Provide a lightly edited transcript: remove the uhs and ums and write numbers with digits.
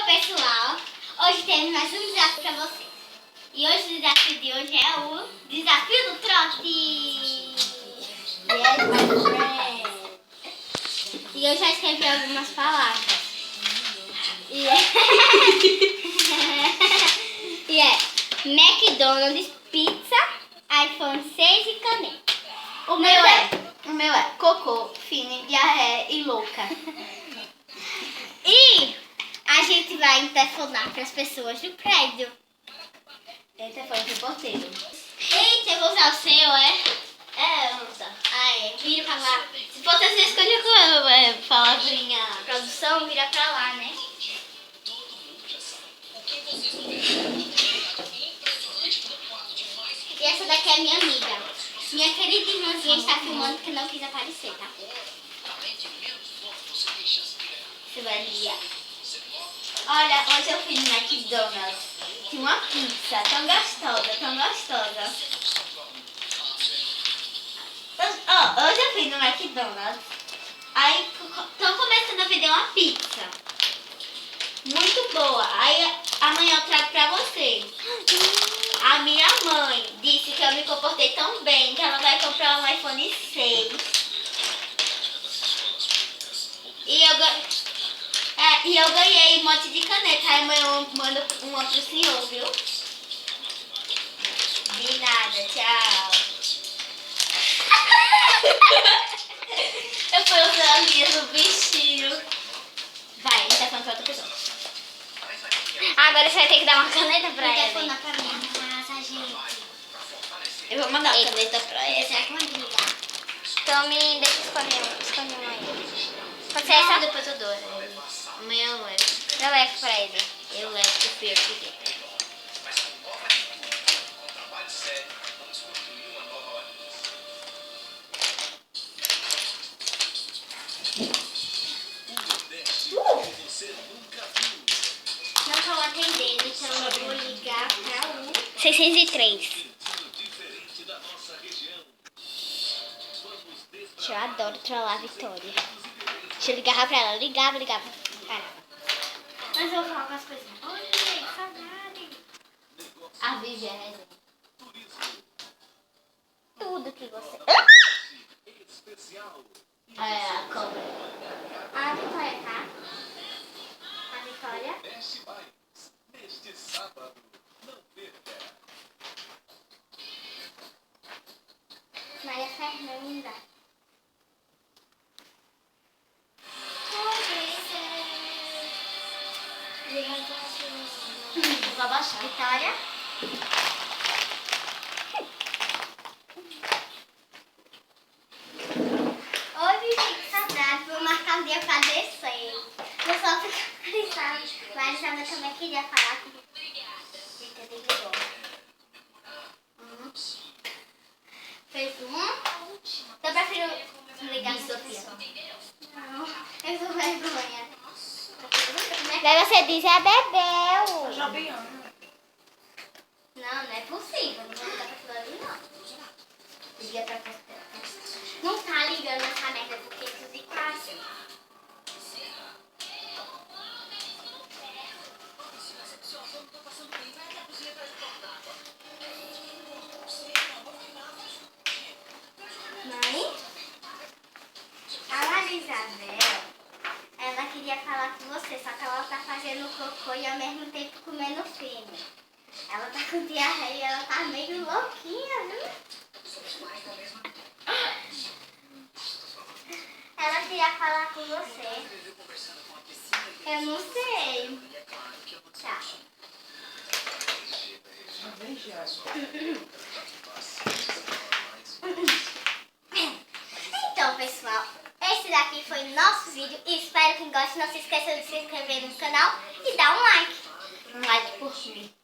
Oi pessoal, hoje temos mais um desafio pra vocês. E hoje o desafio de hoje é o desafio do trote. Yes, my friend. E eu já escrevi algumas palavras. E é McDonald's, pizza, iPhone 6 e caneta. O meu é cocô, fine, diarreia e louca. E a gente vai interfonar para as pessoas do prédio. Eita, foi o porteiro. Eita, eu vou usar o seu, é? É, eu vou usar. Ah, é. Vira pra lá. Se fosse assim, escolha com palavrinha. Produção, vira pra lá, né? E essa daqui é minha amiga. Minha querida irmãzinha está filmando porque não quis aparecer, tá? Silvia. Olha, hoje eu fui no McDonald's. Tinha uma pizza tão gostosa, tão gostosa. Hoje eu fui no McDonald's. Aí estão começando a vender uma pizza. Muito boa. Aí amanhã eu trago pra vocês. A minha mãe disse que eu me comportei tão bem que ela vai comprar um iPhone 6. E eu ganhei um monte de caneta. Aí amanhã eu mando uma pro senhor, viu? De nada, tchau. Eu fui usando as linhas do bichinho. Vai, ele tá falando pra outra pessoa. Agora você vai ter que dar uma caneta pra ela. Interfonar pra mim, mas gente. Eu vou mandar a caneta pra ela. Será que vai ligar? Então me deixa escolher uma aí. Pode ser Não, essa? depois eu dou. Amanhã eu levo. Eu levo pra ele. Eu levo, que fui eu que dei. Não estou atendendo, então eu vou ligar para o 603. Eu adoro trollar a Vitória. Deixa eu ligar pra ela. Ligava. Parava. Mas eu vou falar com as coisas. Olha, saudade. A Vivi é resenha. Tudo que você... É, a cobra. A Vitória, tá? A Vitória. Neste sábado, não perca. Maria Fernanda. Vou abaixar. Vitória. Oi, Vivi, que saudade. Vou marcar um dia pra descer. Vou só ficar com a Marisabel também queria falar com você. Eita, desligou. Fez um. Eu prefiro ligar pra Sofia. Não, eu sou vergonha. Daí você diz, é bebeu. Não é possível. Não vou ligar pra aquilo ali, não. Liga pra você. Não tá ligando essa merda porque isso de quase. Mãe? A Marisabel, ela queria falar com você, só que ela tá fazendo cocô e ao mesmo tempo comendo fino. Ela tá com diarreia e ela tá meio louquinha, viu? Ela queria falar com você. Eu não sei. Tá. Então, pessoal, esse daqui foi o nosso vídeo. E espero que gostem. Não se esqueça de se inscrever no canal e dar um like. Um like por mim.